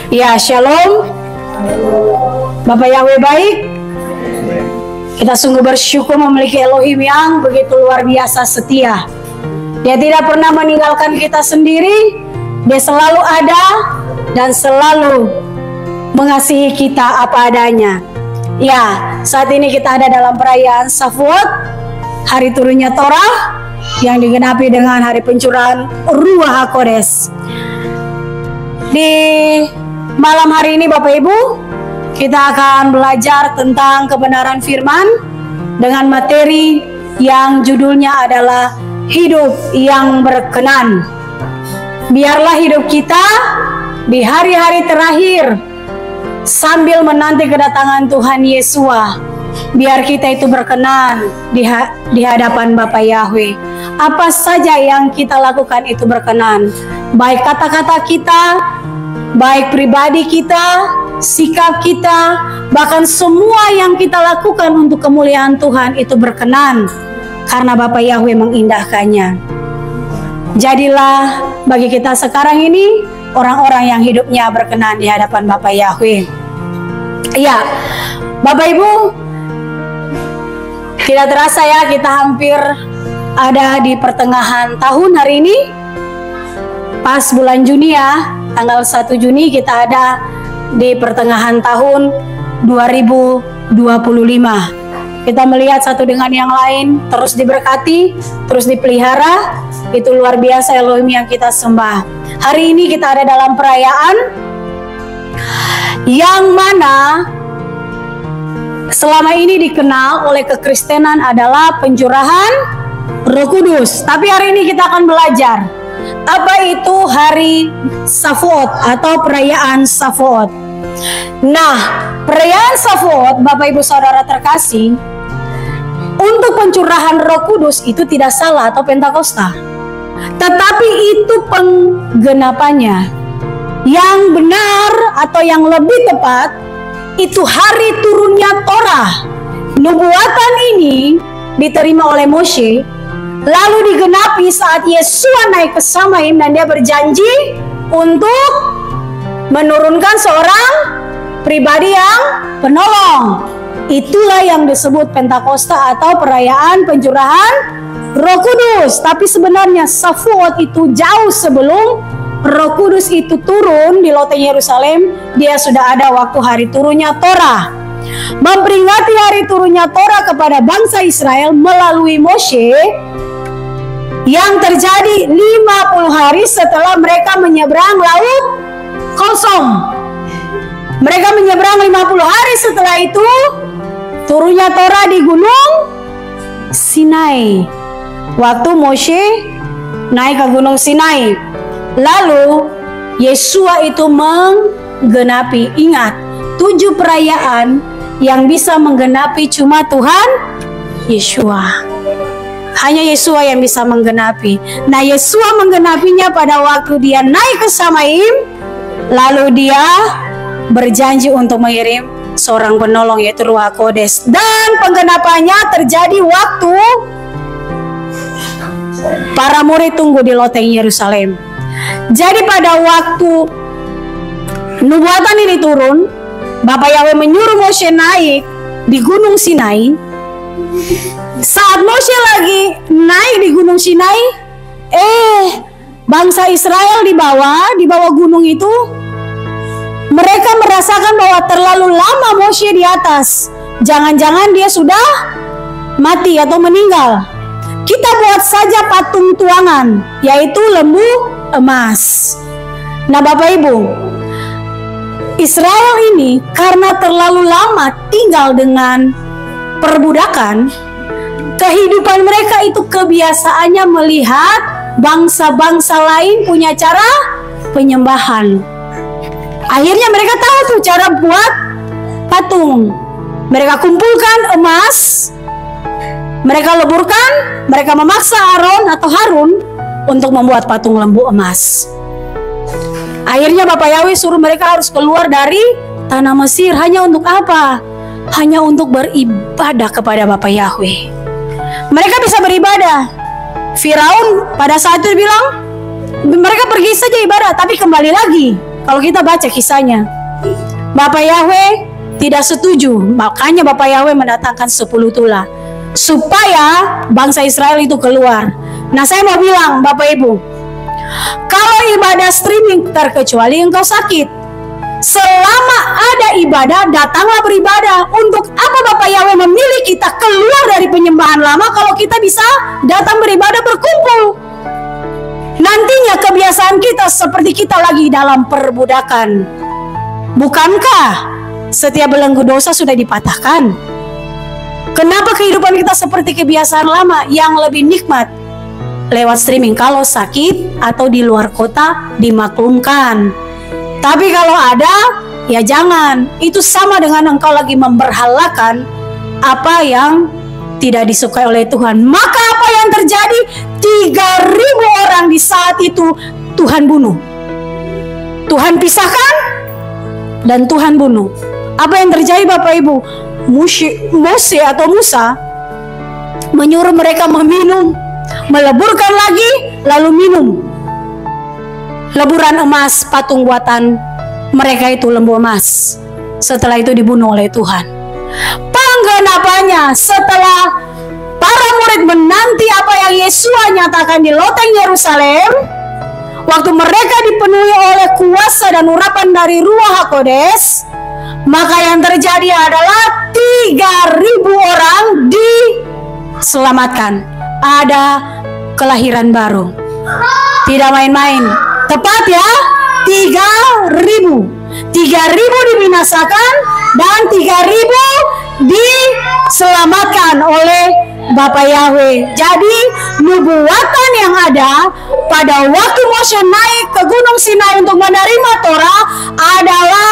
Ya, shalom. Bapak Yahweh baik. Kita sungguh bersyukur memiliki Elohim yang begitu luar biasa setia. Dia tidak pernah meninggalkan kita sendiri. Dia selalu ada dan selalu mengasihi kita apa adanya. Ya, saat ini kita ada dalam perayaan Shavuot, hari turunnya Torah yang digenapi dengan hari pencurahan Ruach HaKodesh. Di malam hari ini Bapak Ibu, kita akan belajar tentang kebenaran firman dengan materi yang judulnya adalah hidup yang berkenan. Biarlah hidup kita di hari-hari terakhir sambil menanti kedatangan Tuhan Yesua, biar kita itu berkenan di hadapan Bapa Yahweh. Apa saja yang kita lakukan itu berkenan, baik kata-kata kita, baik pribadi kita, sikap kita, bahkan semua yang kita lakukan untuk kemuliaan Tuhan itu berkenan, karena Bapa Yahweh mengindahkannya. Jadilah bagi kita sekarang ini orang-orang yang hidupnya berkenan di hadapan Bapa Yahweh. Ya, Bapak Ibu, tidak terasa ya kita hampir ada di pertengahan tahun hari ini. Pas bulan Juni ya, tanggal 1 Juni kita ada di pertengahan tahun 2025. Kita melihat satu dengan yang lain terus diberkati, terus dipelihara. Itu luar biasa Elohim yang kita sembah. Hari ini kita ada dalam perayaan yang mana selama ini dikenal oleh kekristenan adalah pencurahan Roh Kudus. Tapi hari ini kita akan belajar apa itu hari Shavuot atau perayaan Shavuot. Nah, perayaan Shavuot, Bapak Ibu Saudara terkasih, untuk pencurahan Roh Kudus itu tidak salah atau Pentakosta. Tetapi itu penggenapannya. Yang benar atau yang lebih tepat itu hari turunnya Torah. Nubuatan ini diterima oleh Moshe, lalu digenapi saat Yesua naik ke Samaim dan dia berjanji untuk menurunkan seorang pribadi yang penolong. Itulah yang disebut Pentakosta atau perayaan pencurahan Roh Kudus. Tapi sebenarnya Shavuot itu jauh sebelum Roh Kudus itu turun di loteng Yerusalem. Dia sudah ada waktu hari turunnya Torah. Memperingati hari turunnya Torah kepada bangsa Israel melalui Moshe yang terjadi 50 hari setelah mereka menyeberang laut kosong. Mereka menyeberang 50 hari setelah itu turunnya Torah di gunung Sinai. Waktu Moshe naik ke gunung Sinai, lalu Yesua itu menggenapi, ingat, 7 perayaan yang bisa menggenapi cuma Tuhan Yesua. Hanya Yesua yang bisa menggenapi. Nah, Yesua menggenapinya pada waktu dia naik ke Samaim, lalu dia berjanji untuk mengirim seorang penolong yaitu Ruach HaKodesh. Dan penggenapannya terjadi waktu para murid tunggu di loteng Yerusalem. Jadi pada waktu nubuatan ini turun, Bapa Yahweh menyuruh Moshe naik di gunung Sinai. Saat Moshe lagi naik di gunung Sinai, bangsa Israel di bawah gunung itu, mereka merasakan bahwa terlalu lama Moshe di atas. Jangan-jangan dia sudah mati atau meninggal. Kita buat saja patung tuangan, yaitu lembu emas. Nah Bapak Ibu, Israel ini karena terlalu lama tinggal dengan perbudakan, kehidupan mereka itu kebiasaannya melihat bangsa-bangsa lain punya cara penyembahan. Akhirnya mereka tahu tuh cara buat patung. Mereka kumpulkan emas, mereka leburkan, mereka memaksa Aaron atau Harun untuk membuat patung lembu emas. Akhirnya Bapak Yahweh suruh mereka harus keluar dari tanah Mesir. Hanya untuk apa? Hanya untuk beribadah kepada Bapak Yahweh. Mereka bisa beribadah. Firaun pada saat itu bilang, mereka pergi saja ibadah, tapi kembali lagi Kalau kita baca kisahnya, Bapak Yahweh tidak setuju, makanya Bapak Yahweh mendatangkan 10 tula supaya bangsa Israel itu keluar. Nah, saya mau bilang Bapak Ibu, kalau ibadah streaming terkecuali engkau sakit, selama ada ibadah, datanglah beribadah. Untuk apa Bapak Yahweh memilih kita keluar dari penyembahan lama kalau kita bisa datang beribadah berkumpul? Nantinya kebiasaan kita seperti kita lagi dalam perbudakan. Bukankah setiap belenggu dosa sudah dipatahkan? Kenapa kehidupan kita seperti kebiasaan lama yang lebih nikmat lewat streaming? Kalau sakit atau di luar kota dimaklumkan. Tapi kalau ada, ya jangan. Itu sama dengan engkau lagi memberhalakan apa yang tidak disukai oleh Tuhan. Maka apa yang terjadi? 3.000 orang di saat itu Tuhan bunuh. Tuhan pisahkan dan Tuhan bunuh. Apa yang terjadi Bapak Ibu? Mose atau Musa menyuruh mereka meminum, meleburkan lagi, lalu minum leburan emas patung buatan mereka itu, lembu emas. Setelah itu dibunuh oleh Tuhan. Penggenapannya setelah para murid menanti apa yang Yesua nyatakan di loteng Yerusalem, waktu mereka dipenuhi oleh kuasa dan urapan dari Ruach HaKodes, maka yang terjadi adalah 3.000 orang diselamatkan. Ada kelahiran baru. Tidak main-main. Tepat ya, 3.000 dibinasakan dan 3.000 diselamatkan oleh Bapak Yahweh. Jadi nubuatan yang ada pada waktu Mose naik ke Gunung Sinai untuk menerima Torah adalah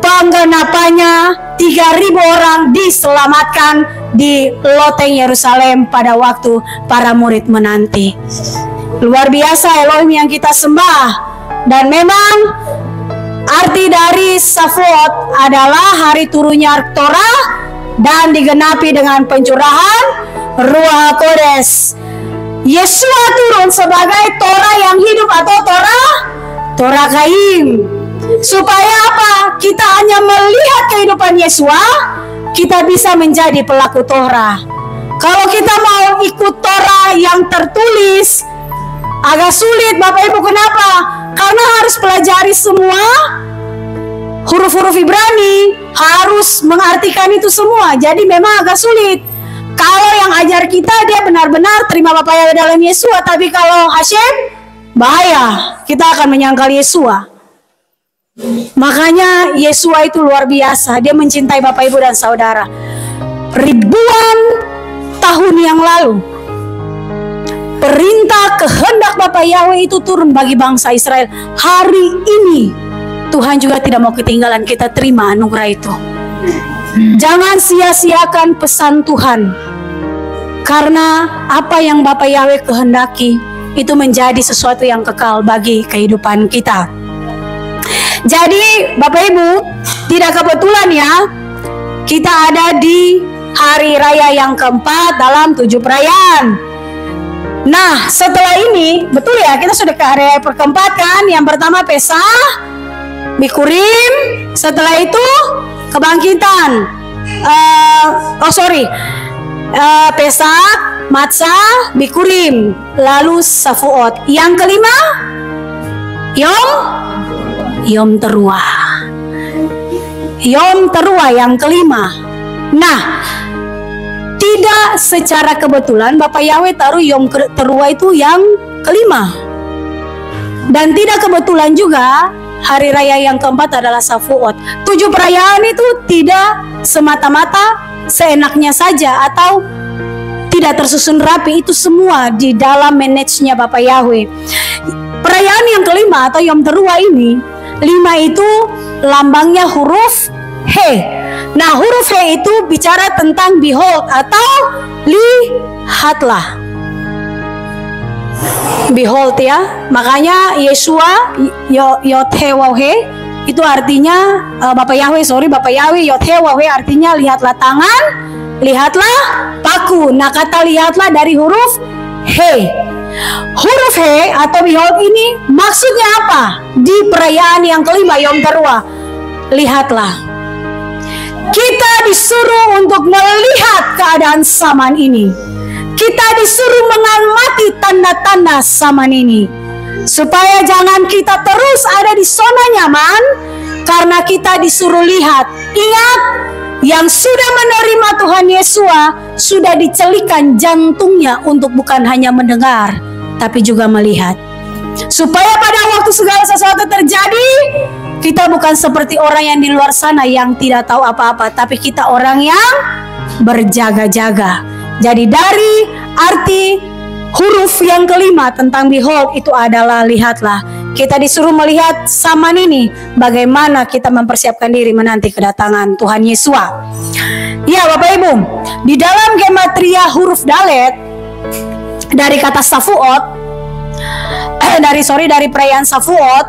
penggenapannya. 3.000 orang diselamatkan di loteng Yerusalem pada waktu para murid menanti. Luar biasa Elohim yang kita sembah. Dan memang arti dari Shavuot adalah hari turunnya Torah dan digenapi dengan pencurahan Ruach HaKodes. Yesua turun sebagai Torah yang hidup atau Torah Chaim. Supaya apa? Kita hanya melihat kehidupan Yesua, kita bisa menjadi pelaku Torah. Kalau kita mau ikut Torah yang tertulis, agak sulit Bapak Ibu. Kenapa? Karena harus pelajari semua huruf-huruf Ibrani, harus mengartikan itu semua. Jadi memang agak sulit. Kalau yang ajar kita dia benar-benar terima Bapak Yahweh dalam Yesua, tapi kalau Hashem, bahaya. Kita akan menyangkal Yesua. Makanya Yesua itu luar biasa. Dia mencintai Bapak Ibu dan Saudara. Ribuan tahun yang lalu, perintah kehendak Bapak Yahweh itu turun bagi bangsa Israel. Hari ini Tuhan juga tidak mau ketinggalan kita terima anugerah itu. Jangan sia-siakan pesan Tuhan, karena apa yang Bapak Yahweh kehendaki itu menjadi sesuatu yang kekal bagi kehidupan kita. Jadi Bapak Ibu, tidak kebetulan ya kita ada di hari raya yang keempat dalam 7 perayaan. Nah, setelah ini, betul ya, kita sudah ke area keempat kan. Yang pertama Pesah, Bikurim, setelah itu kebangkitan. Pesah, Matsah, Bikurim, lalu Shavuot. Yang kelima, Yom Teruah. Yom Teruah yang kelima. Nah, tidak secara kebetulan Bapak Yahweh taruh Yom Teruah itu yang kelima. Dan tidak kebetulan juga hari raya yang keempat adalah Shavuot. 7 perayaan itu tidak semata-mata seenaknya saja atau tidak tersusun rapi. Itu semua di dalam manage-nya Bapak Yahweh. Perayaan yang kelima atau Yom Teruah ini, 5 itu lambangnya huruf He. Nah, huruf He itu bicara tentang behold atau lihatlah. Behold ya. Makanya Yesua Yod-He-Waw-He itu artinya Bapak Yahweh Yod-He-Waw-He artinya lihatlah tangan, lihatlah paku. Nah, kata lihatlah dari huruf He. Huruf He atau behold ini maksudnya apa? Di perayaan yang kelima Yom Teruah, lihatlah. Kita disuruh untuk melihat keadaan zaman ini. Kita disuruh mengamati tanda-tanda zaman ini, supaya jangan kita terus ada di zona nyaman, karena kita disuruh lihat. Ingat, yang sudah menerima Tuhan Yesua sudah dicelikan jantungnya untuk bukan hanya mendengar, tapi juga melihat. Supaya pada waktu segala sesuatu terjadi, kita bukan seperti orang yang di luar sana yang tidak tahu apa-apa, tapi kita orang yang berjaga-jaga. Jadi dari arti huruf yang kelima tentang behold itu adalah lihatlah. Kita disuruh melihat zaman ini, bagaimana kita mempersiapkan diri menanti kedatangan Tuhan Yesua. Ya Bapak Ibu, di dalam gematria huruf Dalet dari kata Safuot, dari perayaan Safuot,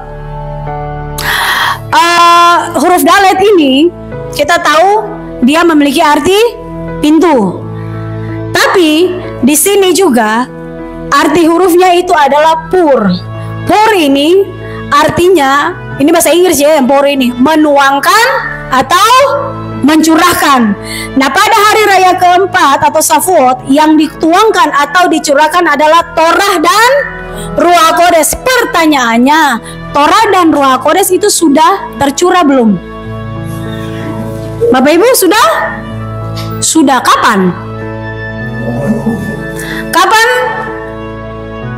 huruf Dalet ini kita tahu dia memiliki arti pintu. Tapi di sini juga arti hurufnya itu adalah pur. Pur ini artinya, ini bahasa Inggris ya, pur ini menuangkan atau mencurahkan. Nah, pada hari raya keempat atau Safuot, yang dituangkan atau dicurahkan adalah Torah dan Ruach Kodes. Pertanyaannya, Torah dan Ruach Kodes itu sudah tercurah belum? Bapak Ibu sudah? Sudah. Kapan? Kapan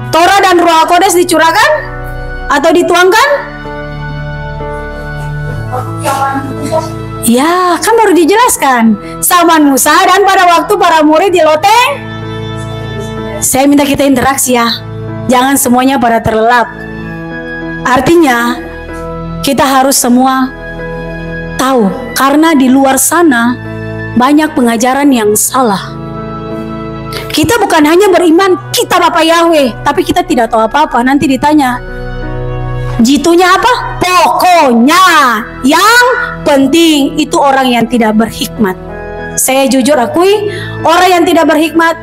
Torah dan Ruach Kodes dicurahkan atau dituangkan? Ya, kan baru dijelaskan. Zaman Musa dan pada waktu para murid di loteng. Saya minta kita interaksi ya. Jangan semuanya pada terlelap. Artinya, kita harus semua tahu. Karena di luar sana banyak pengajaran yang salah. Kita bukan hanya beriman, kita Bapak Yahweh, tapi kita tidak tahu apa-apa. Nanti ditanya, jitunya apa? Pokoknya yang penting itu orang yang tidak berhikmat. Saya jujur akui, orang yang tidak berhikmat,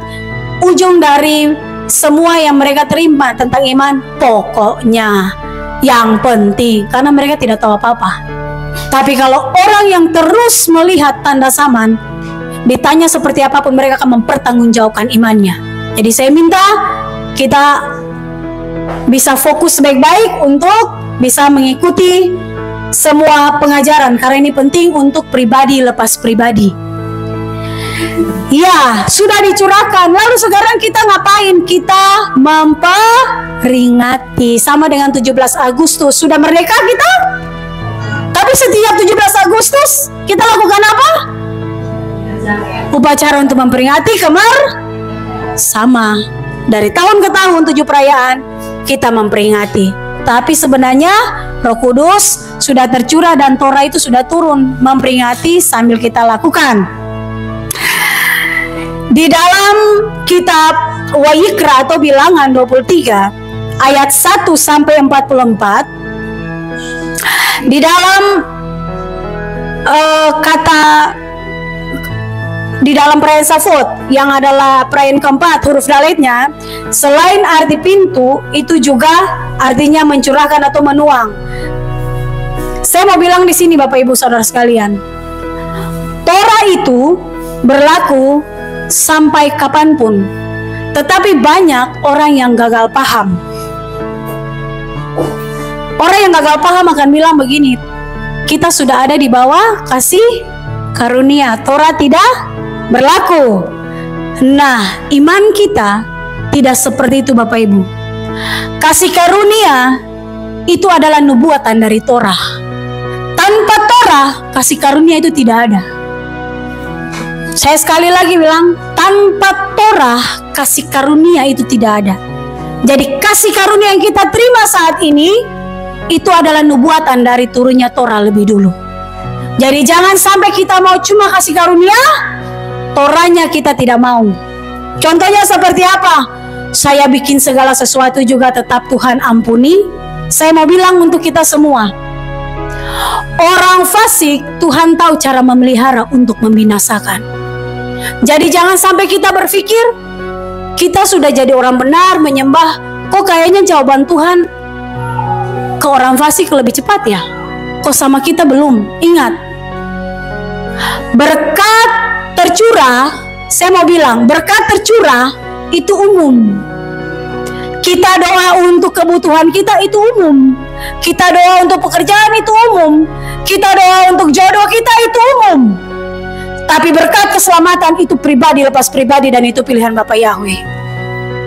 ujung dari semua yang mereka terima tentang iman, pokoknya yang penting, karena mereka tidak tahu apa-apa. Tapi kalau orang yang terus melihat tanda zaman, ditanya seperti apapun, mereka akan mempertanggungjawabkan imannya. Jadi saya minta kita bisa fokus baik-baik untuk bisa mengikuti semua pengajaran, karena ini penting untuk pribadi lepas pribadi. Ya, sudah dicurahkan. Lalu sekarang kita ngapain? Kita memperingati. Sama dengan 17 Agustus. Sudah merdeka kita? Tapi setiap 17 Agustus kita lakukan apa? Upacara untuk memperingati sama. Dari tahun ke tahun 7 perayaan kita memperingati. Tapi sebenarnya Roh Kudus sudah tercurah dan Torah itu sudah turun. Memperingati sambil kita lakukan. Di dalam kitab Wayikra atau Bilangan 23 ayat 1 sampai 44, di dalam di dalam perayaan Safuot yang adalah perayaan keempat huruf Daletnya, selain arti pintu itu juga artinya mencurahkan atau menuang. Saya mau bilang di sini Bapak Ibu Saudara sekalian, Torah itu berlaku sampai kapanpun, tetapi banyak orang yang gagal paham. Orang yang gagal paham akan bilang begini, kita sudah ada di bawah kasih karunia, Torah tidak berlaku. Nah, iman kita tidak seperti itu Bapak Ibu. Kasih karunia itu adalah nubuatan dari Torah. Tanpa Torah, kasih karunia itu tidak ada. Saya sekali lagi bilang, tanpa Torah, kasih karunia itu tidak ada. Jadi kasih karunia yang kita terima saat ini, itu adalah nubuatan dari turunnya Torah lebih dulu. Jadi jangan sampai kita mau cuma kasih karunia, Torahnya kita tidak mau. Contohnya seperti apa? Saya bikin segala sesuatu juga tetap Tuhan ampuni. Saya mau bilang untuk kita semua, orang fasik Tuhan tahu cara memelihara untuk membinasakan. Jadi jangan sampai kita berpikir Kita sudah jadi orang benar menyembah, kok kayaknya jawaban Tuhan ke orang fasik lebih cepat ya? Kok sama kita belum? Ingat, berkat tercurah, saya mau bilang, berkat tercurah itu umum. Kita doa untuk kebutuhan kita itu umum. Kita doa untuk pekerjaan itu umum. Kita doa untuk jodoh kita itu umum. Tapi berkat keselamatan itu pribadi lepas pribadi, dan itu pilihan Bapa Yahweh.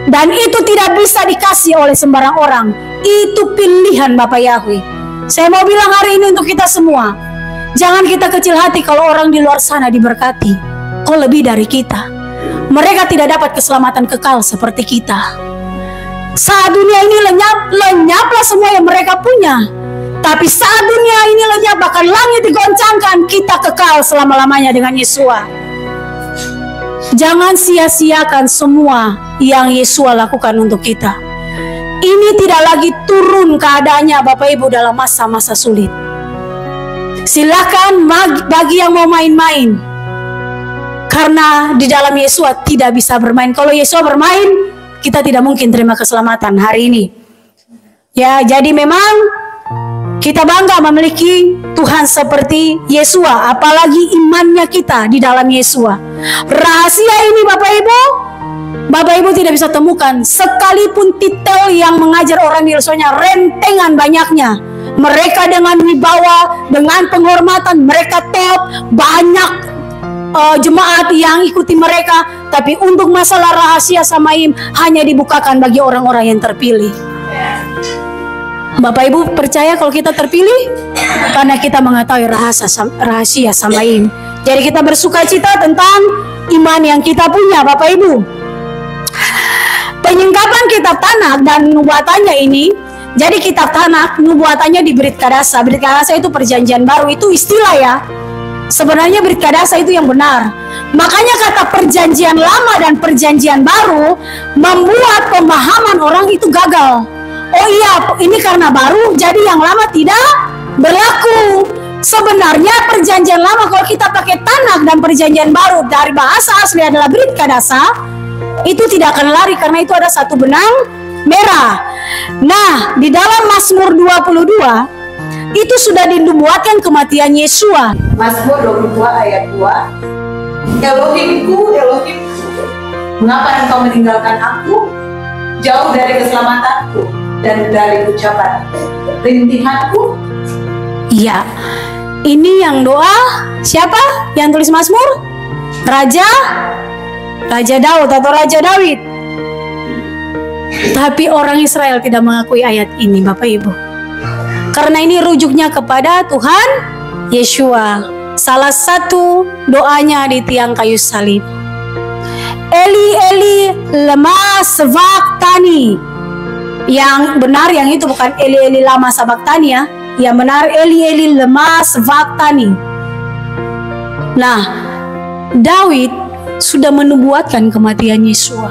Dan itu tidak bisa dikasih oleh sembarang orang. Itu pilihan Bapa Yahweh. Saya mau bilang hari ini untuk kita semua, jangan kita kecil hati kalau orang di luar sana diberkati. Kok lebih dari kita? Mereka tidak dapat keselamatan kekal seperti kita. Saat dunia ini lenyaplah semua yang mereka punya. Tapi saat dunia ini lenyap, bahkan langit digoncangkan, kita kekal selama-lamanya dengan Yesua. Jangan sia-siakan semua yang Yesua lakukan untuk kita. Ini tidak lagi turun keadaannya Bapak Ibu dalam masa-masa sulit. Silakan bagi yang mau main-main, karena di dalam Yesua tidak bisa bermain. Kalau Yesua bermain, kita tidak mungkin terima keselamatan hari ini. Ya, jadi memang kita bangga memiliki Tuhan seperti Yesua, apalagi imannya kita di dalam Yesua. Rahasia ini Bapak Ibu tidak bisa temukan. Sekalipun titel yang mengajar orang di Yerusalem rentengan banyaknya, mereka dengan wibawa, dengan penghormatan, mereka top, banyak jemaat yang ikuti mereka. Tapi untuk masalah rahasia Samaim hanya dibukakan bagi orang-orang yang terpilih. Bapak Ibu percaya kalau kita terpilih? Karena kita mengetahui rahasia Samaim. Jadi kita bersuka cita tentang iman yang kita punya Bapak Ibu. Penyingkapan kitab Tanakh dan nubuatannya ini, jadi kitab Tanakh nubuatannya di Brit Kadasa. Brit Kadasa itu perjanjian baru, itu istilah ya. Sebenarnya Brit Kadasa itu yang benar. Makanya kata perjanjian lama dan perjanjian baru membuat pemahaman orang itu gagal. Oh iya, ini karena baru, jadi yang lama tidak berlaku. Sebenarnya perjanjian lama, kalau kita pakai Tanakh dan perjanjian baru, dari bahasa asli adalah Brit Kadasa, itu tidak akan lari karena itu ada satu benang merah. Nah, di dalam Mazmur 22 itu sudah dinubuatkan kematian Yesua. Mazmur 22 ayat 2. Elohimku, Elohimku, mengapa engkau meninggalkan aku? Jauh dari keselamatanku dan dari ucapan rintihanku. Iya, ini yang doa siapa yang tulis Mazmur? Raja Daud atau Raja Daud. Tapi orang Israel tidak mengakui ayat ini Bapak Ibu, karena ini rujuknya kepada Tuhan Yesua. Salah satu doanya di tiang kayu salib, Eli Eli lama sabachthani. Yang benar yang itu bukan Eli Eli lama sabachthani ya. Yang benar Eli Eli lama sabachthani. Nah, Daud sudah menubuatkan kematian Yesua.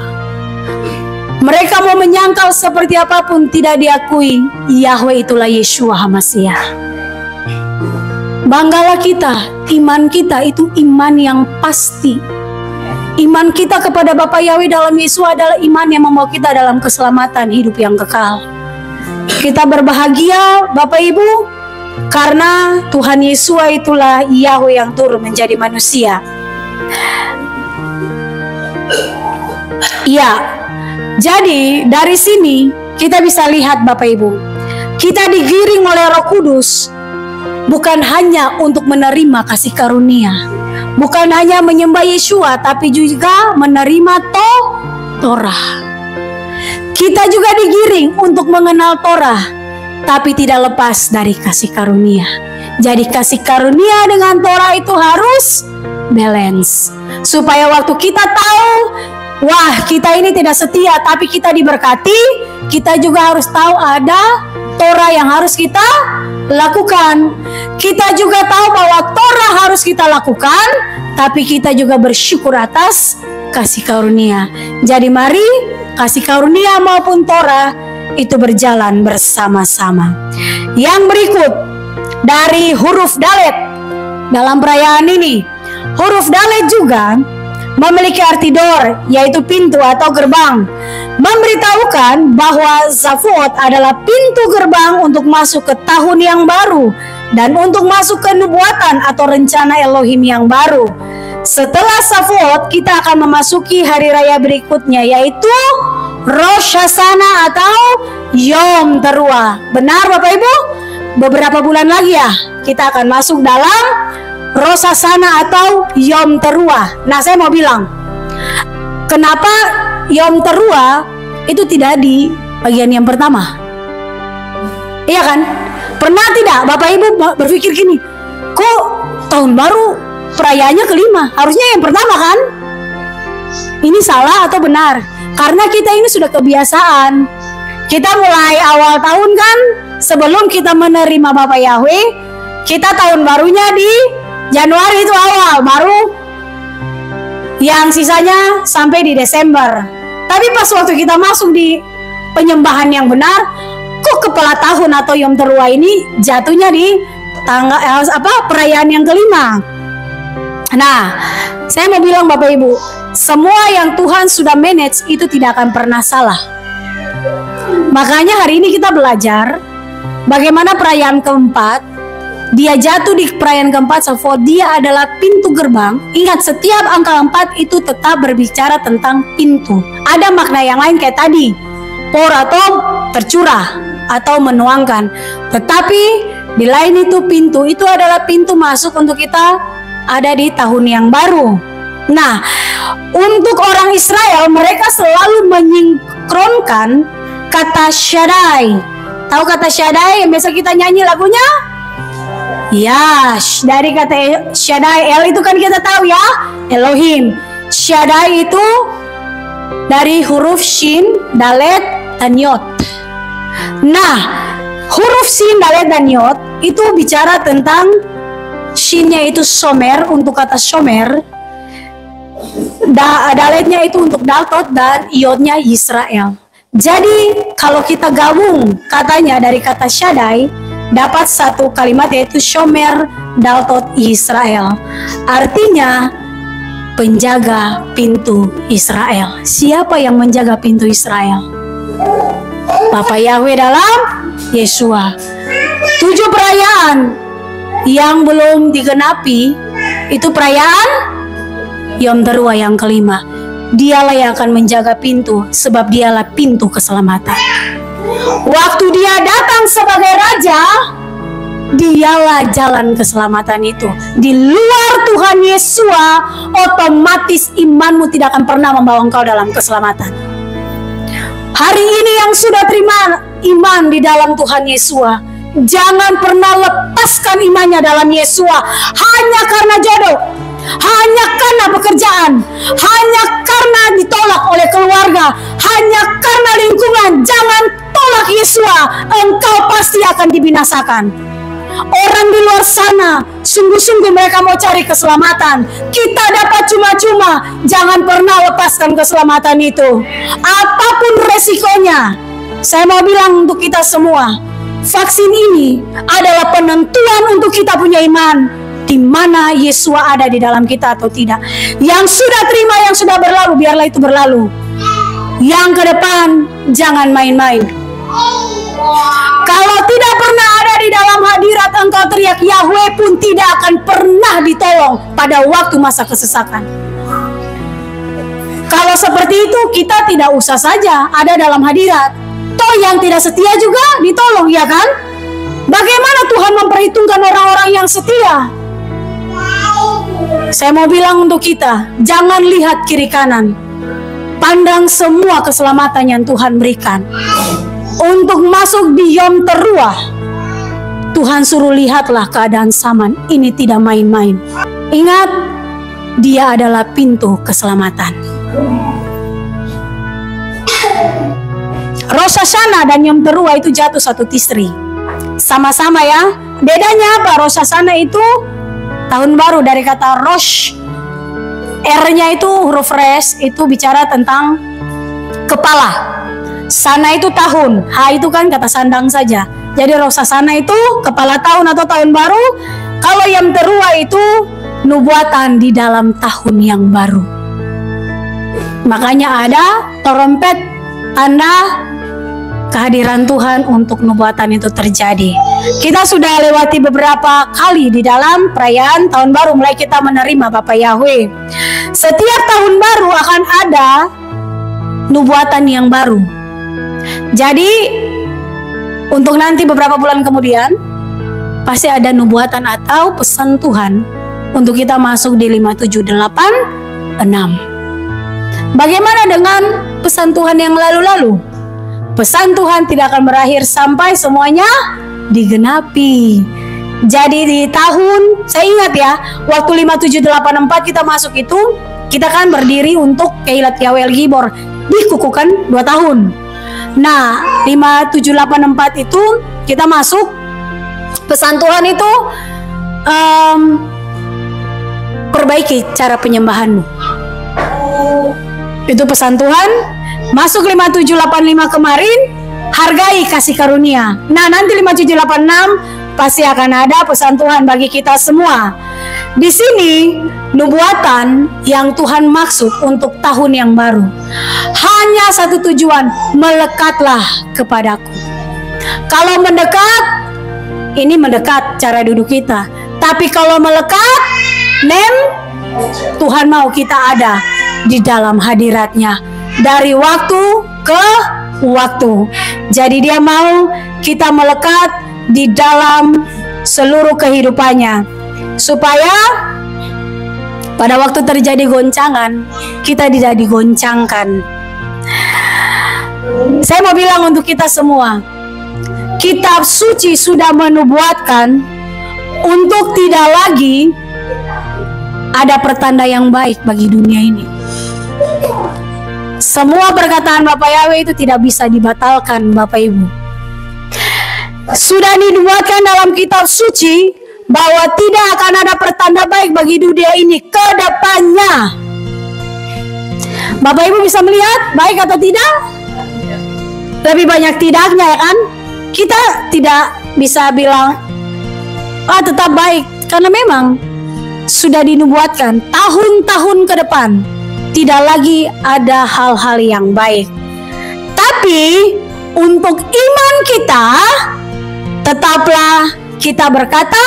Mereka mau menyangkal seperti apapun, tidak diakui Yahweh itulah Yeshua HaMashiach. Banggalah kita, iman kita itu iman yang pasti. Iman kita kepada Bapa Yahweh dalam Yesua adalah iman yang membawa kita dalam keselamatan hidup yang kekal. Kita berbahagia Bapak Ibu, karena Tuhan Yesua itulah Yahweh yang turun menjadi manusia. Ya, jadi dari sini kita bisa lihat Bapak Ibu, kita digiring oleh Roh Kudus bukan hanya untuk menerima kasih karunia, bukan hanya menyembah Yesua, tapi juga menerima Torah. Kita juga digiring untuk mengenal Torah, tapi tidak lepas dari kasih karunia. Jadi kasih karunia dengan Torah itu harus balance, supaya waktu kita tahu, wah kita ini tidak setia, tapi kita diberkati, kita juga harus tahu ada Torah yang harus kita lakukan. Kita juga tahu bahwa Torah harus kita lakukan, tapi kita juga bersyukur atas kasih karunia. Jadi mari kasih karunia maupun Torah itu berjalan bersama-sama. Yang berikut dari huruf Dalet dalam perayaan ini, huruf Dalet juga memiliki arti dor, yaitu pintu atau gerbang, memberitahukan bahwa Shavuot adalah pintu gerbang untuk masuk ke tahun yang baru dan untuk masuk ke nubuatan atau rencana Elohim yang baru. Setelah Shavuot, kita akan memasuki hari raya berikutnya, yaitu Rosh Hashanah atau Yom Teruah. Benar Bapak Ibu? Beberapa bulan lagi ya, kita akan masuk dalam Rosh Hashanah atau Yom Teruah. Nah, saya mau bilang, kenapa Yom Teruah itu tidak di bagian yang pertama? Iya kan? Pernah tidak Bapak Ibu berpikir gini, kok tahun baru perayaannya kelima? Harusnya yang pertama kan? Ini salah atau benar? Karena kita ini sudah kebiasaan. Kita mulai awal tahun kan, sebelum kita menerima Bapak Yahweh, kita tahun barunya di Januari itu awal, baru yang sisanya sampai di Desember. Tapi pas waktu kita masuk di penyembahan yang benar, kok kepala tahun atau Yom Teruah ini jatuhnya di tanggal perayaan yang kelima. Nah, saya mau bilang Bapak Ibu, semua yang Tuhan sudah manage itu tidak akan pernah salah. Makanya hari ini kita belajar bagaimana perayaan keempat. Dia jatuh di perayaan keempat, Shavuot. Dia adalah pintu gerbang. Ingat, setiap angka 4 itu tetap berbicara tentang pintu. Ada makna yang lain kayak tadi, pour atau tercurah atau menuangkan. Tetapi di lain itu pintu, itu adalah pintu masuk untuk kita ada di tahun yang baru. Nah, untuk orang Israel, mereka selalu menyinkronkan kata Shaddai. Tahu kata Shaddai yang biasa kita nyanyi lagunya? Ya, dari kata Shaddai, El itu kan kita tahu ya, Elohim. Shaddai itu dari huruf Shin, Dalet, dan Yod. Nah, huruf Shin, Dalet, dan Yod itu bicara tentang Shinnya itu Shomer untuk kata Shomer, Daletnya itu untuk Daltot, dan Yodnya Israel. Jadi kalau kita gabung katanya dari kata Shaddai, dapat satu kalimat yaitu Shomer Daltot Israel. Artinya penjaga pintu Israel. Siapa yang menjaga pintu Israel? Bapak Yahweh dalam Yeshua. 7 perayaan yang belum digenapi itu perayaan Yom Teruah yang kelima. Dialah yang akan menjaga pintu, sebab dialah pintu keselamatan. Waktu dia datang sebagai raja, dialah jalan keselamatan itu. Di luar Tuhan Yeshua, otomatis imanmu tidak akan pernah membawa engkau dalam keselamatan. Hari ini yang sudah terima iman di dalam Tuhan Yeshua, jangan pernah lepaskan imannya dalam Yeshua hanya karena jodoh, hanya karena pekerjaan, hanya karena ditolak oleh keluarga, hanya karena lingkungan. Jangan tolak Yeshua, engkau pasti akan dibinasakan. Orang di luar sana sungguh-sungguh mereka mau cari keselamatan. Kita dapat cuma-cuma. Jangan pernah lepaskan keselamatan itu, apapun resikonya. Saya mau bilang untuk kita semua, vaksin ini adalah penentuan untuk kita punya iman, di mana Yeshua ada di dalam kita atau tidak. Yang sudah terima, yang sudah berlalu, biarlah itu berlalu. Yang ke depan jangan main-main. Kalau tidak pernah ada di dalam hadirat engkau teriak Yahweh pun tidak akan pernah ditolong pada waktu masa kesesakan. Kalau seperti itu kita tidak usah saja ada dalam hadirat. Toh yang tidak setia juga ditolong, ya kan? Bagaimana Tuhan memperhitungkan orang-orang yang setia? Saya mau bilang untuk kita, jangan lihat kiri kanan. Pandang semua keselamatan yang Tuhan berikan. Untuk masuk di Yom Teruah, Tuhan suruh lihatlah keadaan zaman. Ini tidak main-main. Ingat, dia adalah pintu keselamatan. Rosh Hashanah dan Yom Teruah itu jatuh satu Tisri. Sama-sama ya. Bedanya apa? Rosh Hashanah itu tahun baru, dari kata Rosh. R-nya itu huruf res, itu bicara tentang kepala. Sana itu tahun, H itu kan kata sandang saja. Jadi Rosh Hashanah itu kepala tahun atau tahun baru. Kalau Yom Teruah itu nubuatan di dalam tahun yang baru. Makanya ada trompet, tanda kehadiran Tuhan untuk nubuatan itu terjadi. Kita sudah lewati beberapa kali di dalam perayaan tahun baru, mulai kita menerima Bapa Yahweh. Setiap tahun baru akan ada nubuatan yang baru. Jadi untuk nanti beberapa bulan kemudian pasti ada nubuatan atau pesan Tuhan untuk kita masuk di 5786. Bagaimana dengan pesan Tuhan yang lalu-lalu? Pesan Tuhan tidak akan berakhir sampai semuanya digenapi. Jadi di tahun, saya ingat ya, waktu 5784 kita masuk itu, kita kan berdiri untuk Keilat Yahweh El Gibor, dikukuhkan 2 tahun. Nah, 5784 itu kita masuk, pesan Tuhan itu perbaiki cara penyembahanmu. Itu pesan Tuhan. Masuk 5785 kemarin, hargai kasih karunia. Nah, nanti 5786 pasti akan ada pesan Tuhan bagi kita semua. Di sini nubuatan yang Tuhan maksud untuk tahun yang baru. Hanya satu tujuan, melekatlah kepadaku. Kalau mendekat, ini mendekat cara duduk kita. Tapi kalau melekat, Tuhan mau kita ada di dalam hadiratnya. Dari waktu ke waktu. Jadi dia mau kita melekat di dalam seluruh kehidupannya, supaya pada waktu terjadi goncangan, kita tidak digoncangkan. Saya mau bilang untuk kita semua, kitab suci sudah menubuatkan untuk tidak lagi ada pertanda yang baik bagi dunia ini. Semua perkataan Bapak Yahweh itu tidak bisa dibatalkan, Bapak Ibu. Sudah dinubuatkan dalam kitab suci bahwa tidak akan ada pertanda baik bagi dunia ini ke depannya. Bapak Ibu bisa melihat baik atau tidak? Lebih banyak tidaknya, ya kan? Kita tidak bisa bilang tetap baik, karena memang sudah dinubuatkan tahun-tahun ke depan tidak lagi ada hal-hal yang baik. Tapi untuk iman kita, tetaplah kita berkata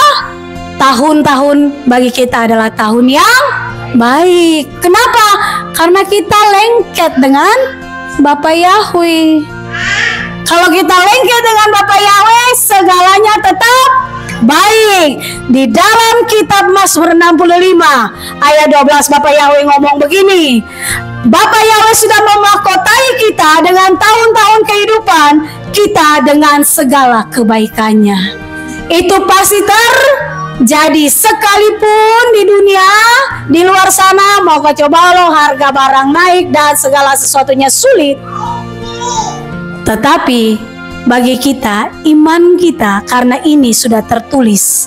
tahun-tahun bagi kita adalah tahun yang baik. Kenapa? Karena kita lengket dengan Bapa Yahweh. Kalau kita lengket dengan Bapa Yahweh, segalanya tetap baik. Di dalam kitab Mazmur 65 ayat 12 Bapak Yahweh ngomong begini, Bapak Yahweh sudah memahkotai kita dengan tahun-tahun kehidupan kita dengan segala kebaikannya. Itu pasti terjadi sekalipun di dunia, di luar sana mau kau coba lo harga barang naik dan segala sesuatunya sulit. Tetapi bagi kita, iman kita, karena ini sudah tertulis,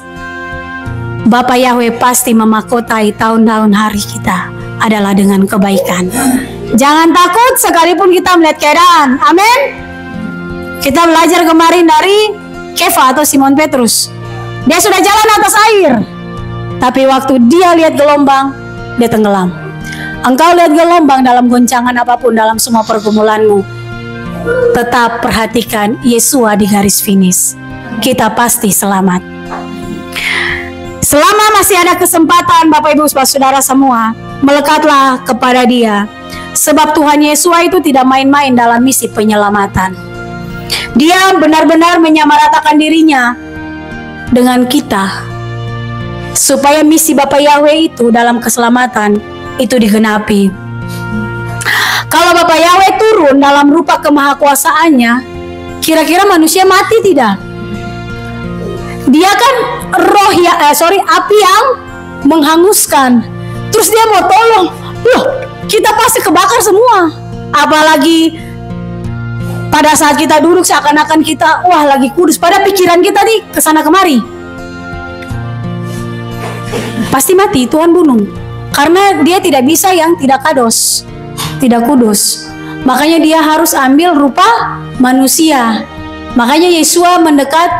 Bapa Yahweh pasti memahkotai tahun-tahun hari kita adalah dengan kebaikan. Jangan takut sekalipun kita melihat keadaan. Amin. Kita belajar kemarin dari Kefa atau Simon Petrus. Dia sudah jalan atas air, tapi waktu dia lihat gelombang, dia tenggelam. Engkau lihat gelombang dalam goncangan apapun dalam semua pergumulanmu, tetap perhatikan Yesua di garis finish. Kita pasti selamat. Selama masih ada kesempatan, Bapak Ibu Saudara semua, melekatlah kepada Dia. Sebab Tuhan Yesua itu tidak main-main dalam misi penyelamatan. Dia benar-benar menyamaratakan dirinya dengan kita, supaya misi Bapak Yahweh itu dalam keselamatan itu digenapi. Kalau Bapak Yahweh turun dalam rupa kemahakuasaannya, kira-kira manusia mati tidak? Dia kan api yang menghanguskan. Terus dia mau tolong, loh, kita pasti kebakar semua. Apalagi pada saat kita duduk seakan-akan kita lagi kudus, pada pikiran kita nih kesana kemari. Pasti mati, Tuhan bunuh. Karena dia tidak bisa yang tidak kados, tidak kudus. Makanya dia harus ambil rupa manusia. Makanya Yesua mendekat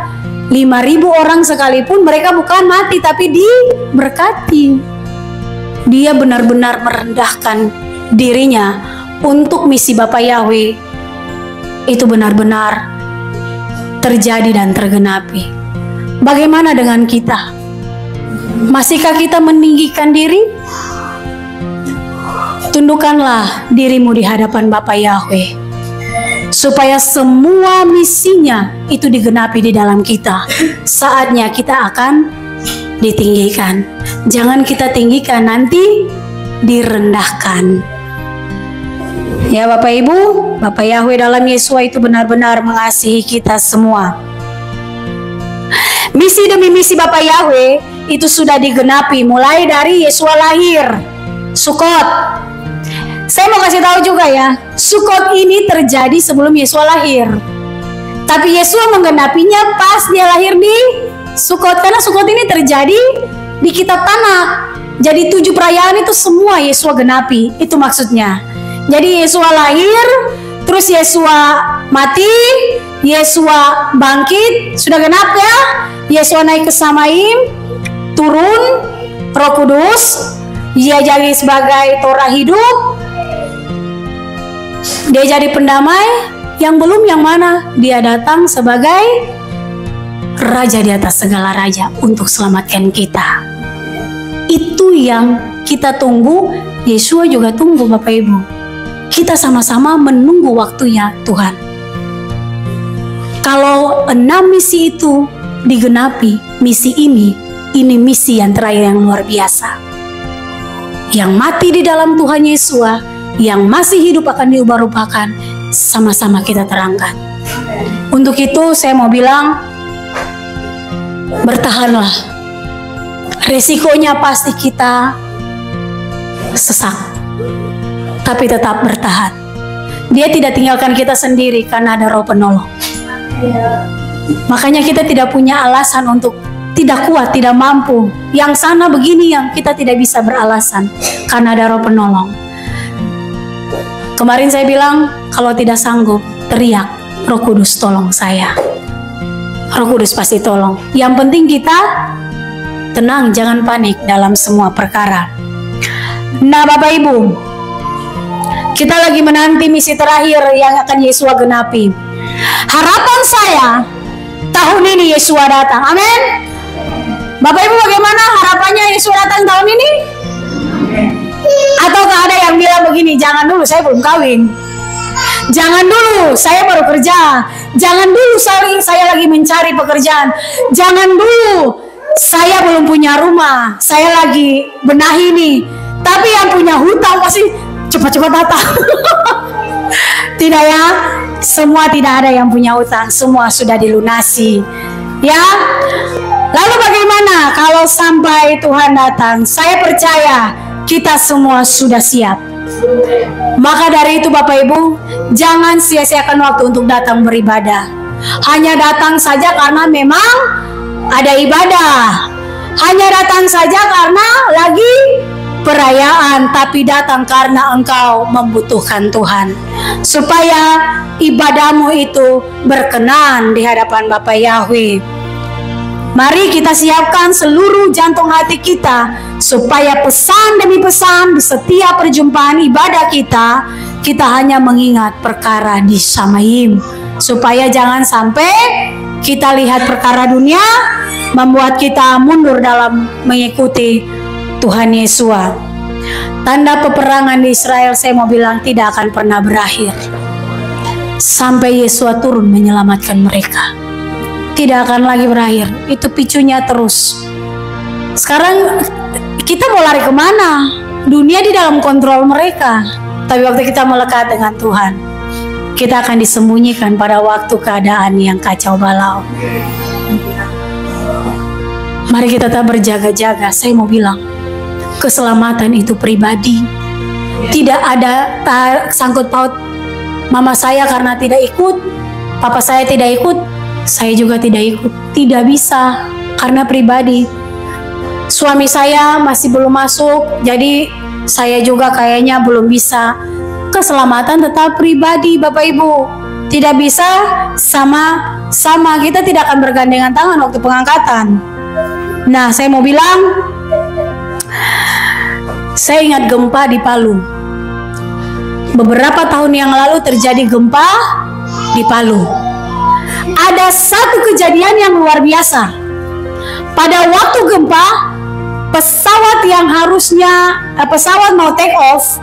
5.000 orang sekalipun mereka bukan mati tapi diberkati. Dia benar-benar merendahkan dirinya untuk misi Bapak Yahweh itu benar-benar terjadi dan tergenapi. Bagaimana dengan kita? Masihkah kita meninggikan diri? Tundukkanlah dirimu di hadapan Bapak Yahweh, supaya semua misinya itu digenapi di dalam kita. Saatnya kita akan ditinggikan. Jangan kita tinggikan, nanti direndahkan. Ya Bapak Ibu, Bapak Yahweh dalam Yesua itu benar-benar mengasihi kita semua. Misi demi misi Bapak Yahweh itu sudah digenapi mulai dari Yesua lahir, Sukot. Saya mau kasih tahu juga ya, Sukot ini terjadi sebelum Yesua lahir. Tapi Yesua menggenapinya pas dia lahir di Sukot, karena Sukot ini terjadi di kitab Tanakh. Jadi 7 perayaan itu semua Yesua genapi, itu maksudnya. Jadi Yesua lahir, terus Yesua mati, Yesua bangkit, sudah genap ya. Yesua naik ke Samaim, turun Roh Kudus, dia jadi sebagai Torah hidup, dia jadi pendamai. Yang belum yang mana? Dia datang sebagai Raja di atas segala raja untuk selamatkan kita. Itu yang kita tunggu, Yesua juga tunggu Bapak Ibu. Kita sama-sama menunggu waktunya Tuhan. Kalau 6 misi itu digenapi, misi ini misi yang terakhir yang luar biasa. Yang mati di dalam Tuhan Yesua, yang masih hidup akan diubah-ubahkan, sama-sama kita terangkat. Untuk itu saya mau bilang, bertahanlah. Resikonya pasti kita sesak, tapi tetap bertahan. Dia tidak tinggalkan kita sendiri karena ada Roh Penolong. Makanya kita tidak punya alasan untuk tidak kuat, tidak mampu. Yang sana begini, yang kita tidak bisa beralasan karena ada Roh Penolong. Kemarin saya bilang, kalau tidak sanggup, teriak, Roh Kudus tolong saya. Roh Kudus pasti tolong. Yang penting kita tenang, jangan panik dalam semua perkara. Nah Bapak Ibu, kita lagi menanti misi terakhir yang akan Yesua genapi. Harapan saya, tahun ini Yesua datang. Amin. Bapak Ibu, bagaimana harapannya Yesua datang tahun ini? Ataukah ada yang bilang begini, jangan dulu, saya belum kawin. Jangan dulu, saya baru kerja. Jangan dulu, saya lagi mencari pekerjaan. Jangan dulu, saya belum punya rumah. Saya lagi benahi nih. Tapi yang punya hutang pasti cepat-cepat datang. Tidak ya, semua tidak ada yang punya hutang. Semua sudah dilunasi. Ya, lalu bagaimana kalau sampai Tuhan datang? Saya percaya kita semua sudah siap. Maka dari itu Bapak Ibu, jangan sia-siakan waktu untuk datang beribadah. Hanya datang saja karena memang ada ibadah. Hanya datang saja karena lagi perayaan, tapi datang karena engkau membutuhkan Tuhan. Supaya ibadahmu itu berkenan di hadapan Bapak Yahweh. Mari kita siapkan seluruh jantung hati kita, supaya pesan demi pesan di setiap perjumpaan ibadah kita hanya mengingat perkara di Samaim. Supaya jangan sampai kita lihat perkara dunia membuat kita mundur dalam mengikuti Tuhan Yesua. Tanda peperangan di Israel, saya mau bilang, tidak akan pernah berakhir sampai Yesua turun menyelamatkan mereka. Tidak akan lagi berakhir. Itu picunya terus. Sekarang kita mau lari kemana? Dunia di dalam kontrol mereka. Tapi waktu kita melekat dengan Tuhan, kita akan disembunyikan pada waktu keadaan yang kacau balau. Mari kita tetap berjaga-jaga. Saya mau bilang, keselamatan itu pribadi. Tidak ada sangkut paut mama saya karena tidak ikut, papa saya tidak ikut, saya juga tidak ikut. Tidak bisa, karena pribadi. Suami saya masih belum masuk, jadi saya juga kayaknya belum bisa. Keselamatan tetap pribadi Bapak Ibu. Tidak bisa sama-sama, kita tidak akan bergandengan tangan waktu pengangkatan. Nah, saya mau bilang, saya ingat gempa di Palu. Beberapa tahun yang lalu terjadi gempa di Palu. Ada satu kejadian yang luar biasa. Pada waktu gempa, pesawat yang harusnya pesawat mau take off,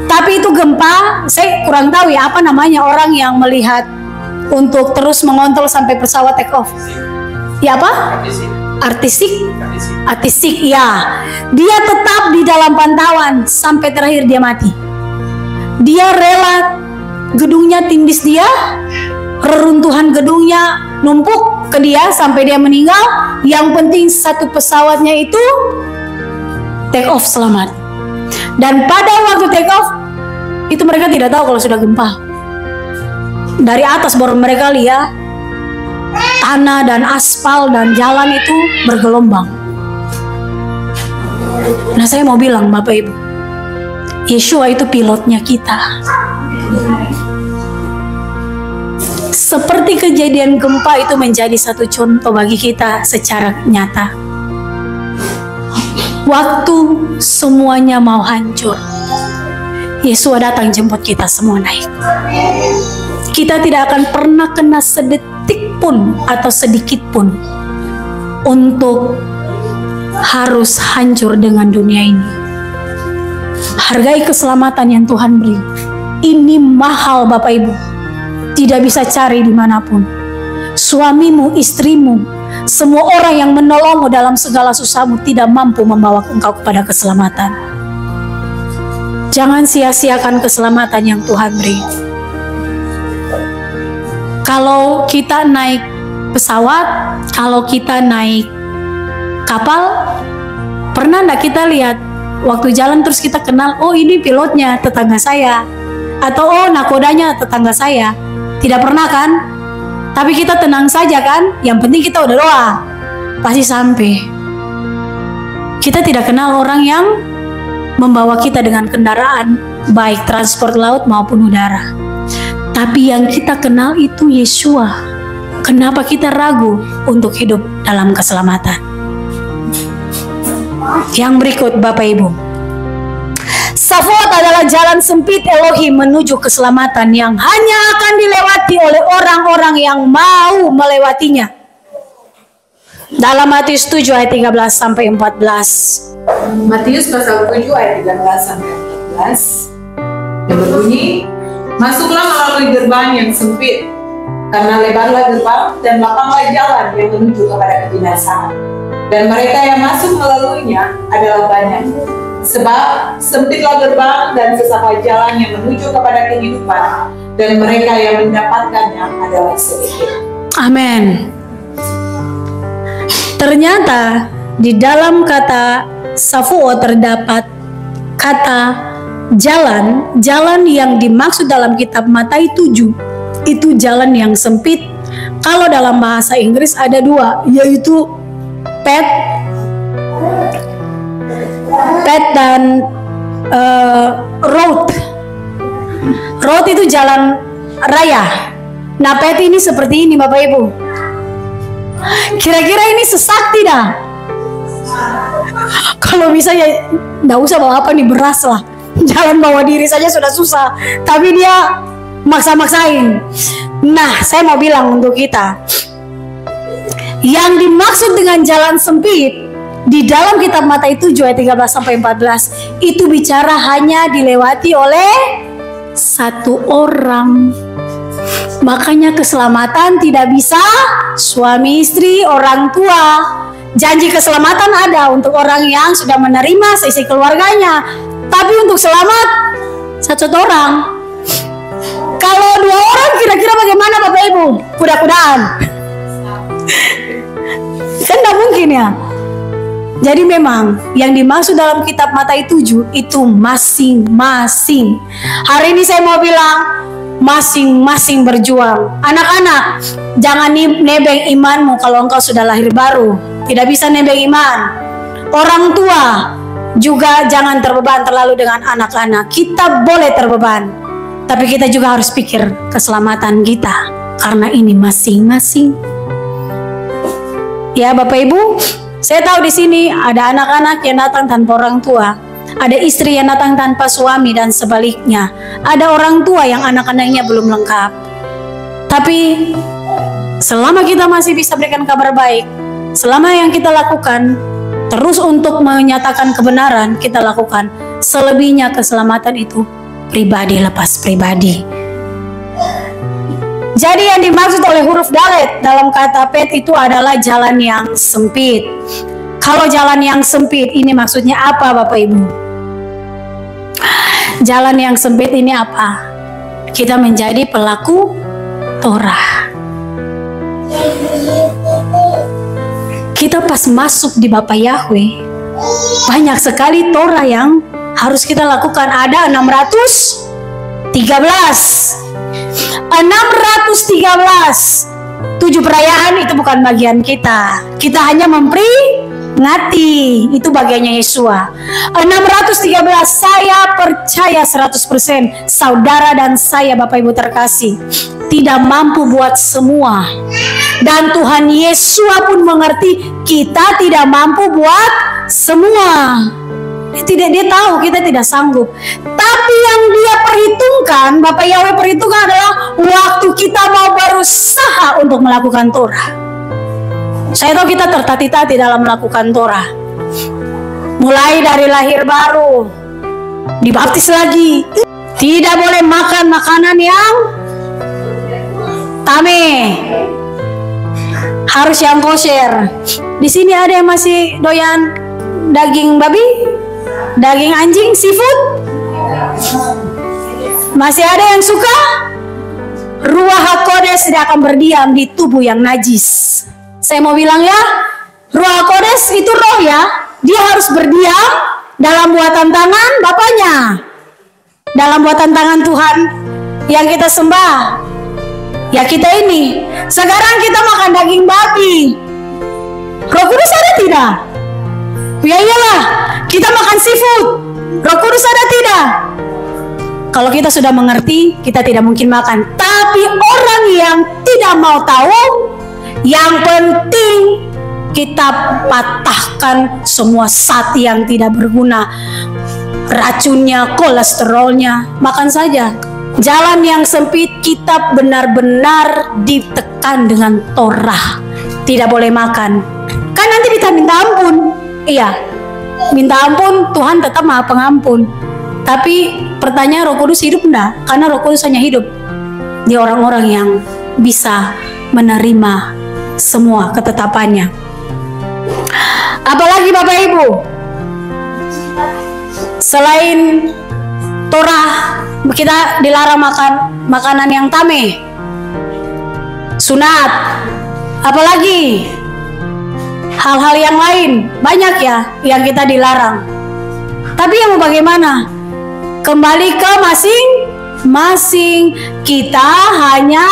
tapi itu gempa, saya kurang tahu ya apa namanya orang yang melihat untuk terus mengontrol sampai pesawat take off. Ya apa? Artistik ya. Dia tetap di dalam pantauan sampai terakhir dia mati. Dia rela gedungnya tindis dia, reruntuhan gedungnya numpuk ke dia sampai dia meninggal. Yang penting satu pesawatnya itu take off selamat. Dan pada waktu take off itu mereka tidak tahu kalau sudah gempa. Dari atas baru mereka lihat tanah dan aspal dan jalan itu bergelombang. Nah, saya mau bilang Bapak Ibu, Yeshua itu pilotnya kita. Seperti kejadian gempa itu menjadi satu contoh bagi kita secara nyata. Waktu semuanya mau hancur, Yeshua datang jemput kita semua naik. Kita tidak akan pernah kena sedetik pun atau sedikit pun untuk harus hancur dengan dunia ini. Hargai keselamatan yang Tuhan beri. Ini mahal Bapak Ibu. Tidak bisa cari dimanapun. Suamimu, istrimu, semua orang yang menolongmu dalam segala susahmu tidak mampu membawa engkau kepada keselamatan. Jangan sia-siakan keselamatan yang Tuhan beri. Kalau kita naik pesawat, kalau kita naik kapal, pernah enggak kita lihat waktu jalan terus kita kenal, oh ini pilotnya tetangga saya, atau oh nakodanya tetangga saya? Tidak pernah kan? Tapi kita tenang saja kan? Yang penting kita udah doa, pasti sampai. Kita tidak kenal orang yang membawa kita dengan kendaraan, baik transport laut maupun udara. Tapi yang kita kenal itu Yeshua. Kenapa kita ragu untuk hidup dalam keselamatan? Yang berikut Bapak Ibu. Safuot adalah jalan sempit Elohim menuju keselamatan yang hanya akan dilewati oleh orang-orang yang mau melewatinya. Dalam Matius 7 ayat 13 sampai 14. Matius pasal 7 ayat 13 sampai 14 yang berbunyi, masuklah melalui gerbang yang sempit, karena lebarlah gerbang dan lapanglah jalan yang menuju kepada kebinasaan. Dan mereka yang masuk melaluinya adalah banyak. Sebab sempitlah gerbang dan sesama jalan yang menuju kepada kehidupan, dan mereka yang mendapatkannya adalah sedikit. Amin. Ternyata di dalam kata Safuot terdapat kata jalan. Jalan yang dimaksud dalam kitab Matius 7 itu jalan yang sempit. Kalau dalam bahasa Inggris ada dua, yaitu path dan road. Road itu jalan raya. Nah, path ini seperti ini Bapak Ibu. Kira-kira ini sesat tidak? Kalau bisa ya nggak usah bawa apa nih, beras lah. Jalan bawa diri saja sudah susah, tapi dia maksa-maksain. Nah, saya mau bilang untuk kita, yang dimaksud dengan jalan sempit di dalam kitab Matius 7 ayat 13 sampai 14 itu bicara hanya dilewati oleh satu orang. Makanya keselamatan tidak bisa suami istri, orang tua. Janji keselamatan ada untuk orang yang sudah menerima seisi keluarganya. Tapi untuk selamat satu orang. Kalau dua orang kira-kira bagaimana Bapak Ibu? Kuda-kudaan. Kan tidak mungkin ya. Jadi memang yang dimaksud dalam kitab Matius 7 itu masing-masing. Hari ini saya mau bilang, masing-masing berjuang. Anak-anak, jangan nebeng imanmu kalau engkau sudah lahir baru. Tidak bisa nebeng iman. Orang tua juga jangan terbeban terlalu dengan anak-anak. Kita boleh terbeban, tapi kita juga harus pikir keselamatan kita, karena ini masing-masing. Ya Bapak Ibu, saya tahu di sini ada anak-anak yang datang tanpa orang tua. Ada istri yang datang tanpa suami dan sebaliknya. Ada orang tua yang anak-anaknya belum lengkap. Tapi selama kita masih bisa berikan kabar baik, selama yang kita lakukan terus untuk menyatakan kebenaran, kita lakukan. Selebihnya keselamatan itu pribadi lepas pribadi. Jadi yang dimaksud oleh huruf dalet dalam kata pet itu adalah jalan yang sempit. Kalau jalan yang sempit ini maksudnya apa Bapak Ibu? Jalan yang sempit ini apa? Kita menjadi pelaku Torah. Kita pas masuk di Bapak Yahweh, banyak sekali Torah yang harus kita lakukan. Ada 613. 7 perayaan itu bukan bagian kita. Kita hanya memperingati, itu bagiannya Yesua. 613, saya percaya 100% saudara dan saya Bapak Ibu terkasih tidak mampu buat semua. Dan Tuhan Yesua pun mengerti kita tidak mampu buat semua. Dia tahu kita tidak sanggup. Tapi yang dia perhitungkan, Bapak Yahweh perhitungkan adalah waktu kita mau berusaha untuk melakukan Torah. Saya tahu kita tertati-tati dalam melakukan Torah. Mulai dari lahir baru, dibaptis lagi, tidak boleh makan makanan yang tame, harus yang kosher. Di sini ada yang masih doyan daging babi, daging anjing, seafood. Masih ada yang suka? Ruach HaKodes tidak akan berdiam di tubuh yang najis. Saya mau bilang ya, Ruach HaKodes itu roh ya. Dia harus berdiam dalam buatan tangan Bapaknya, dalam buatan tangan Tuhan yang kita sembah. Ya kita ini. Sekarang kita makan daging babi. Roh Kudus ada tidak? Ya iyalah, kita makan seafood. Roh Kudus ada tidak? Kalau kita sudah mengerti, kita tidak mungkin makan. Tapi orang yang tidak mau tahu, yang penting kita patahkan semua zat yang tidak berguna, racunnya, kolesterolnya, makan saja. Jalan yang sempit kita benar-benar ditekan dengan Torah. Tidak boleh makan. Kan nanti kita minta ampun. Iya, minta ampun, Tuhan tetap Maha Pengampun. Tapi pertanyaan Roh Kudus hidup enggak? Karena Roh Kudus hanya hidup di orang-orang yang bisa menerima semua ketetapannya. Apalagi Bapak Ibu, selain Torah, kita dilarang makan makanan yang tame, sunat, apalagi hal-hal yang lain banyak ya yang kita dilarang. Tapi yang mau bagaimana? Kembali ke masing-masing. Kita hanya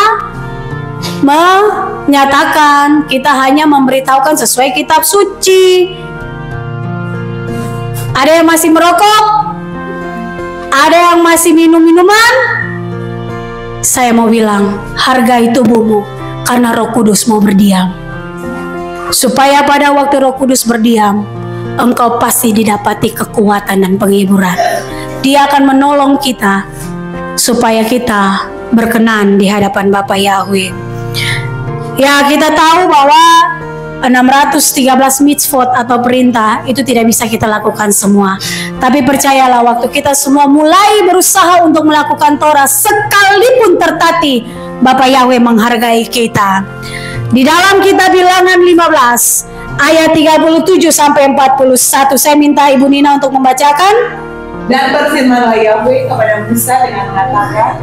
menyatakan, kita hanya memberitahukan sesuai kitab suci. Ada yang masih merokok, ada yang masih minum minuman. Saya mau bilang, hargai tubuhmu karena Roh Kudus mau berdiam. Supaya pada waktu Roh Kudus berdiam, engkau pasti didapati kekuatan dan penghiburan. Dia akan menolong kita supaya kita berkenan di hadapan Bapa Yahweh. Ya, kita tahu bahwa 613 mitzvot atau perintah itu tidak bisa kita lakukan semua. Tapi percayalah, waktu kita semua mulai berusaha untuk melakukan Torah, sekalipun tertati, Bapa Yahweh menghargai kita. Di dalam kitab Bilangan 15 ayat 37 sampai 41, saya minta Ibu Nina untuk membacakan. Dan berfirmanlah Yahweh kepada Musa dengan mengatakan,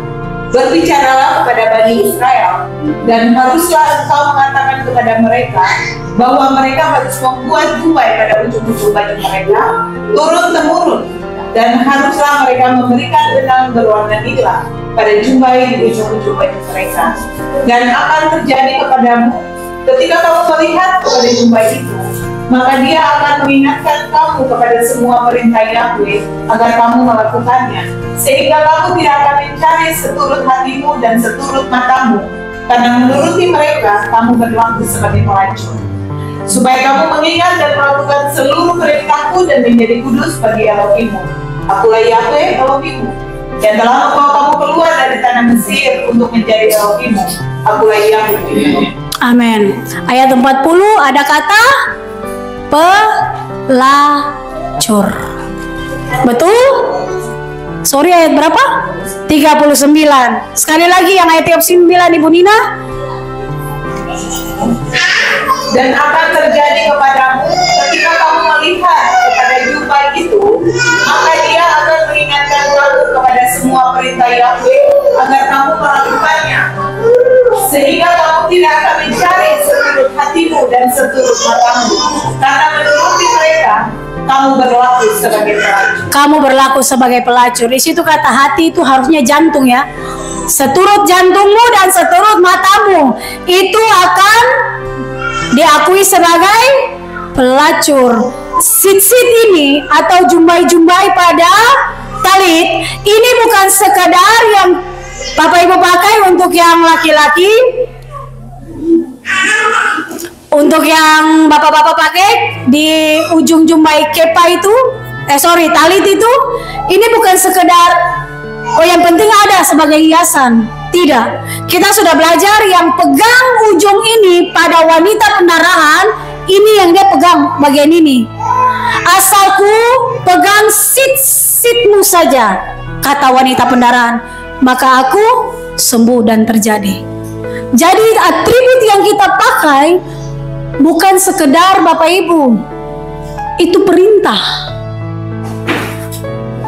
berbicaralah kepada Bani Israel, dan haruslah engkau mengatakan kepada mereka bahwa mereka harus membuat jubah pada ujung-ujung baju mereka turun-temurun, dan haruslah mereka memberikan benang berwarna nila pada jubah di ujung-ujung baju mereka. Dan akan terjadi kepadamu ketika kamu melihat kepada jubah itu, maka dia akan mengingatkan kamu kepada semua perintah Yahweh agar kamu melakukannya, sehingga kamu tidak akan mencari seturut hatimu dan seturut matamu, karena menuruti mereka kamu berlaku seperti pelacur. Supaya kamu mengingat dan melakukan seluruh perintahku dan dan menjadi kudus bagi Elohimmu. Akulah Yahweh Elohimmu, yang telah membawa kamu keluar dari tanah Mesir untuk menjadi Elohimmu. Akulah Yahweh. Amin. Ayat 40 ada kata pelacur. Betul? Sorry, ayat berapa? 39. Sekali lagi yang ayat 39, Ibu Nina. Dan akan terjadi kepadamu ketika kamu melihat kepada jubah itu, maka dia akan mengingatkan kamu kepada semua perintah Yahweh agar kamu melakukannya, sehingga kamu tidak akan mencari seturut hatimu dan seturut matamu, karena menuruti mereka kamu berlaku sebagai pelacur. Kamu berlaku sebagai pelacur. Di situ kata hati itu harusnya jantung ya. Seturut jantungmu dan seturut matamu itu akan diakui sebagai pelacur. Sit-sit ini atau jumbai-jumbai pada talit ini bukan sekadar yang Bapak Ibu pakai untuk yang laki-laki, untuk yang bapak-bapak pakai di ujung jumbai kepa itu, talit itu, ini bukan sekedar yang penting ada sebagai hiasan. Tidak, kita sudah belajar yang pegang ujung ini pada wanita pendarahan, ini yang dia pegang bagian ini. Asalku pegang sit-sitmu saja, kata wanita pendarahan, maka aku sembuh dan terjadi. Jadi atribut yang kita pakai bukan sekedar Bapak Ibu, itu perintah.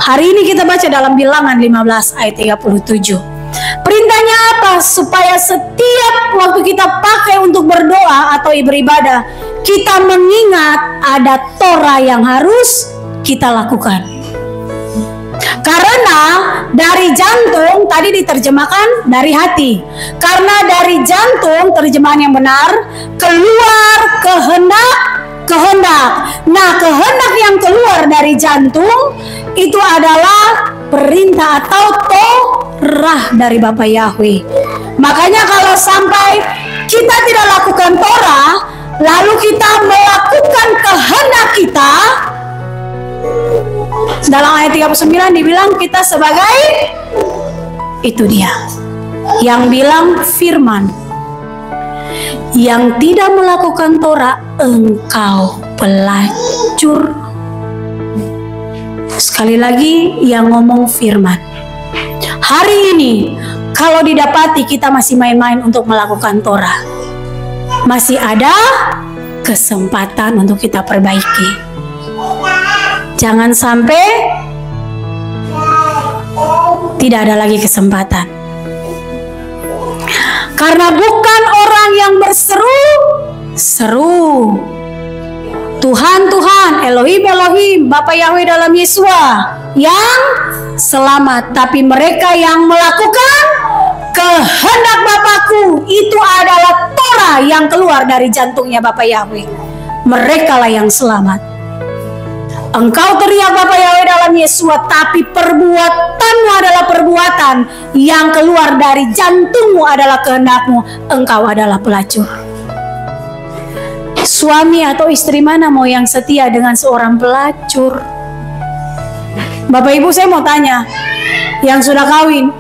Hari ini kita baca dalam Bilangan 15 ayat 37. Perintahnya apa? Supaya setiap waktu kita pakai untuk berdoa atau beribadah, kita mengingat ada Torah yang harus kita lakukan. Karena dari jantung, tadi diterjemahkan dari hati. Karena dari jantung, terjemahan yang benar, keluar kehendak. Nah, kehendak yang keluar dari jantung itu adalah perintah atau Torah dari Bapak Yahweh. Makanya kalau sampai kita tidak lakukan Torah, lalu kita melakukan kehendak kita, dalam ayat 39 dibilang kita sebagai, itu dia yang bilang firman, yang tidak melakukan Torah engkau pelacur. Sekali lagi yang ngomong firman. Hari ini kalau didapati kita masih main-main untuk melakukan Torah, masih ada kesempatan untuk kita perbaiki. Jangan sampai tidak ada lagi kesempatan. Karena bukan orang yang berseru-seru Tuhan, Tuhan, Elohim, Elohim, Bapa Yahweh dalam Yesua yang selamat, tapi mereka yang melakukan kehendak Bapakku, itu adalah Torah yang keluar dari jantungnya Bapa Yahweh. Mereka lah yang selamat. Engkau teriak Bapa Yahweh dalam Yesua, tapi perbuatanmu adalah perbuatan yang keluar dari jantungmu adalah kehendakmu. Engkau adalah pelacur. Suami atau istri mana mau yang setia dengan seorang pelacur? Bapak Ibu, saya mau tanya, yang sudah kawin,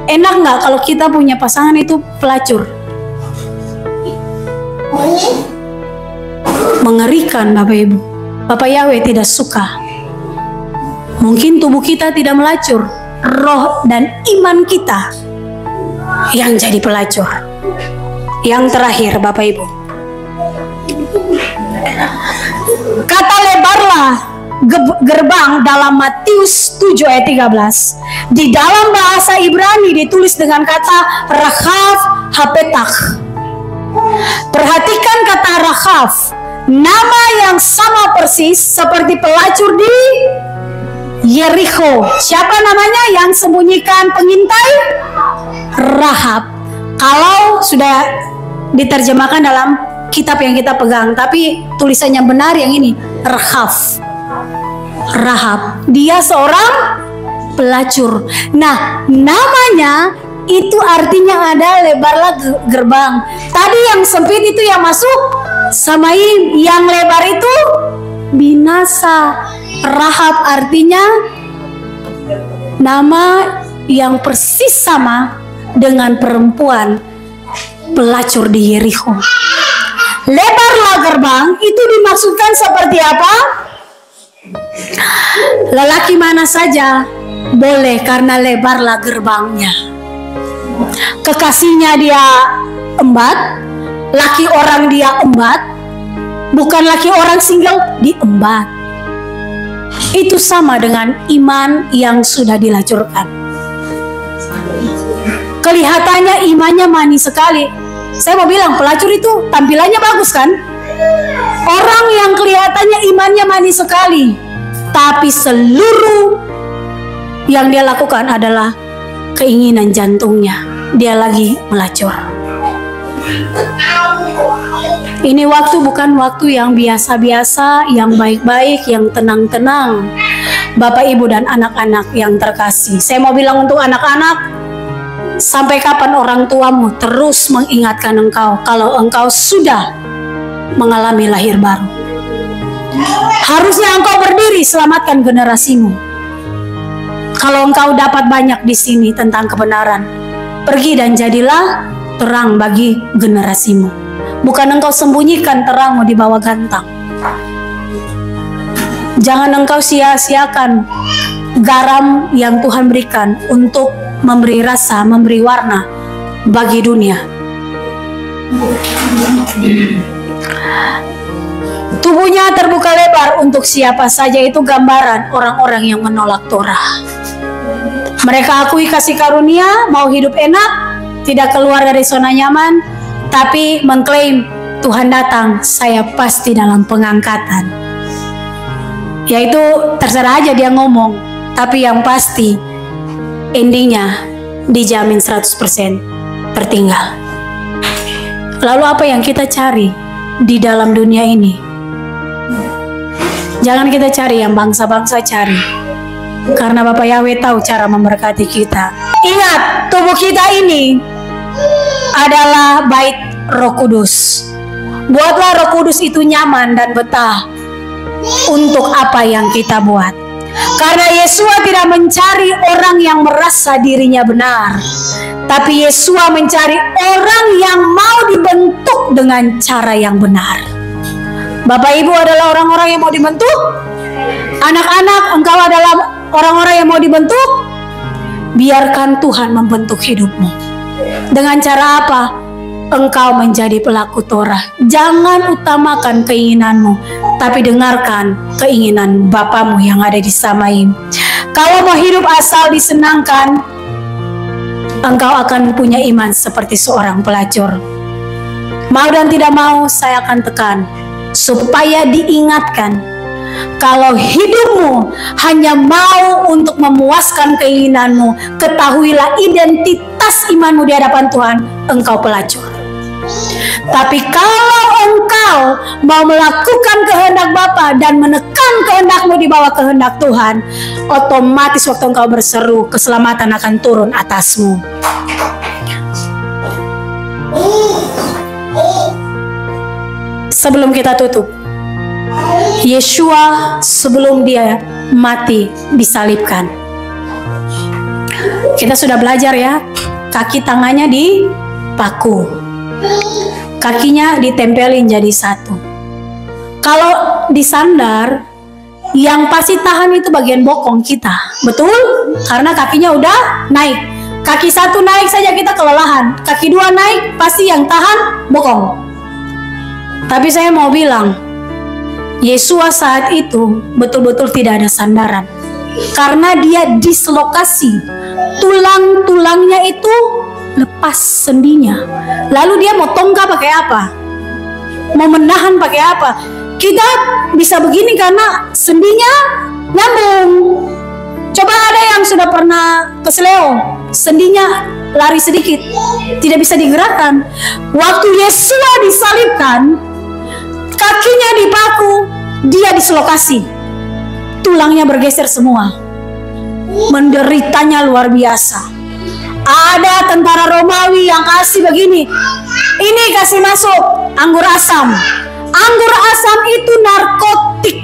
enak nggak kalau kita punya pasangan itu pelacur? Mengerikan Bapak Ibu. Bapak Yahweh tidak suka. Mungkin tubuh kita tidak melacur, roh dan iman kita yang jadi pelacur. Yang terakhir Bapak Ibu, kata lebarlah gerbang dalam Matius 7 ayat 13. Di dalam bahasa Ibrani ditulis dengan kata Rachav Hapetach. Perhatikan kata Rachav, nama yang sama persis seperti pelacur di Yeriko. Siapa namanya yang sembunyikan pengintai? Rahab. Kalau sudah diterjemahkan dalam kitab yang kita pegang, tapi tulisannya benar yang ini, Rahab. Rahab, dia seorang pelacur. Nah, namanya itu artinya ada lebarlah gerbang. Tadi yang sempit itu yang masuk Samaim, yang lebar itu binasa. Rahab artinya nama yang persis sama dengan perempuan pelacur di Yerikho. Lebarlah gerbang itu dimaksudkan seperti apa? Lelaki mana saja boleh karena lebarlah gerbangnya. Kekasihnya dia embat, laki orang dia embat, bukan laki orang single diembat. Itu sama dengan iman yang sudah dilacurkan. Kelihatannya imannya manis sekali. Saya mau bilang pelacur itu tampilannya bagus kan? Orang yang kelihatannya imannya manis sekali, tapi seluruh yang dia lakukan adalah keinginan jantungnya. Dia lagi melacur. Ini waktu bukan waktu yang biasa-biasa, yang baik-baik, yang tenang-tenang. Bapak, Ibu, dan anak-anak yang terkasih, saya mau bilang untuk anak-anak, sampai kapan orang tuamu terus mengingatkan engkau kalau engkau sudah mengalami lahir baru? Harusnya engkau berdiri selamatkan generasimu. Kalau engkau dapat banyak di sini tentang kebenaran, pergi dan jadilah terang bagi generasimu. Bukan engkau sembunyikan terangmu di bawah gantang. Jangan engkau sia-siakan garam yang Tuhan berikan untuk memberi rasa, memberi warna bagi dunia. Tubuhnya terbuka lebar untuk siapa saja, itu gambaran orang-orang yang menolak Torah. Mereka akui kasih karunia, mau hidup enak, tidak keluar dari zona nyaman, tapi mengklaim Tuhan datang, saya pasti dalam pengangkatan. Yaitu terserah aja dia ngomong, tapi yang pasti endingnya dijamin 100% tertinggal. Lalu apa yang kita cari di dalam dunia ini? Jangan kita cari yang bangsa-bangsa cari, karena Bapak Yahweh tahu cara memberkati kita. Ingat, tubuh kita ini adalah bait Roh Kudus. Buatlah Roh Kudus itu nyaman dan betah untuk apa yang kita buat. Karena Yesua tidak mencari orang yang merasa dirinya benar, tapi Yesua mencari orang yang mau dibentuk dengan cara yang benar. Bapak Ibu adalah orang-orang yang mau dibentuk. Anak-anak, engkau adalah orang-orang yang mau dibentuk. Biarkan Tuhan membentuk hidupmu. Dengan cara apa? Engkau menjadi pelaku Torah. Jangan utamakan keinginanmu, tapi dengarkan keinginan Bapamu yang ada di Samaim. Kalau mau hidup asal disenangkan, engkau akan punya iman seperti seorang pelacur. Mau dan tidak mau, saya akan tekan supaya diingatkan, kalau hidupmu hanya mau untuk memuaskan keinginanmu, ketahuilah identitas imanmu di hadapan Tuhan, engkau pelacur. Tapi kalau engkau mau melakukan kehendak Bapa dan menekan kehendakmu di bawah kehendak Tuhan, otomatis waktu engkau berseru, keselamatan akan turun atasmu. Sebelum kita tutup, Yesua sebelum dia mati disalibkan, kita sudah belajar ya, kaki tangannya dipaku, kakinya ditempelin jadi satu. Kalau disandar, yang pasti tahan itu bagian bokong kita, betul? Karena kakinya udah naik. Kaki satu naik saja kita kelelahan, kaki dua naik pasti yang tahan bokong. Tapi saya mau bilang, Yesua saat itu betul-betul tidak ada sandaran, karena dia dislokasi, tulang-tulangnya itu lepas sendinya. Lalu dia mau tongkat pakai apa? Mau menahan pakai apa? Kita bisa begini karena sendinya nyambung. Coba ada yang sudah pernah ke Seleo, sendinya lari sedikit, tidak bisa digerakkan. Waktu Yesua disalibkan, kakinya dipaku, dia dislokasi, tulangnya bergeser semua. Menderitanya luar biasa. Ada tentara Romawi yang kasih begini, ini kasih masuk anggur asam. Anggur asam itu narkotik.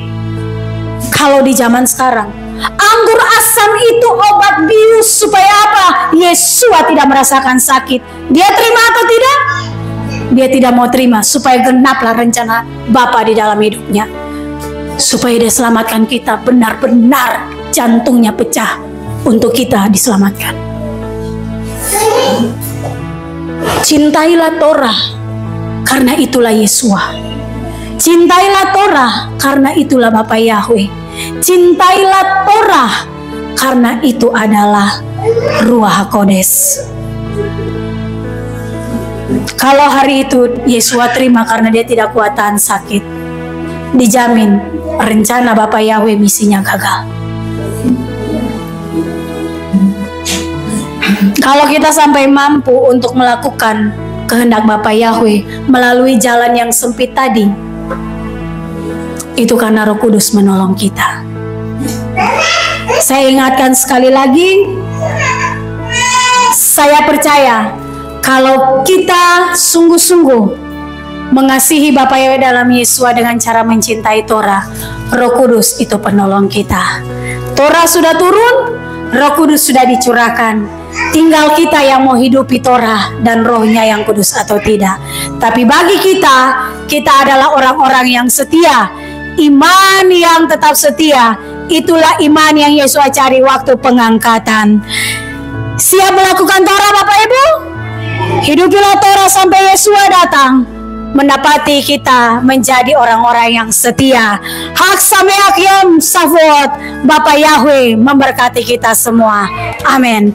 Kalau di zaman sekarang, anggur asam itu obat bius supaya apa? Yesua tidak merasakan sakit. Dia terima atau tidak? Dia tidak mau terima, supaya genaplah rencana Bapa di dalam hidupnya. Supaya dia selamatkan kita, benar-benar jantungnya pecah untuk kita diselamatkan. Cintailah Torah, karena itulah Yesua. Cintailah Torah, karena itulah Bapa Yahweh. Cintailah Torah, karena itu adalah Ruach HaKodes. Kalau hari itu Yesua terima karena dia tidak kuat tahan sakit, dijamin rencana Bapa Yahweh misinya gagal. Kalau kita sampai mampu untuk melakukan kehendak Bapa Yahweh melalui jalan yang sempit tadi, itu karena Roh Kudus menolong kita. Saya ingatkan sekali lagi, saya percaya kalau kita sungguh-sungguh mengasihi Bapa Yahweh dalam Yesua dengan cara mencintai Torah, Roh Kudus itu penolong kita. Torah sudah turun, Roh Kudus sudah dicurahkan. Tinggal kita yang mau hidupi Torah dan Rohnya yang kudus atau tidak. Tapi bagi kita, kita adalah orang-orang yang setia. Iman yang tetap setia, itulah iman yang Yesua cari waktu pengangkatan. Siap melakukan Torah Bapak Ibu? Hidupilah Torah sampai Yesua datang, mendapati kita menjadi orang-orang yang setia. Hak Sameach Yom Shavuot, Bapa Yahweh memberkati kita semua. Amin.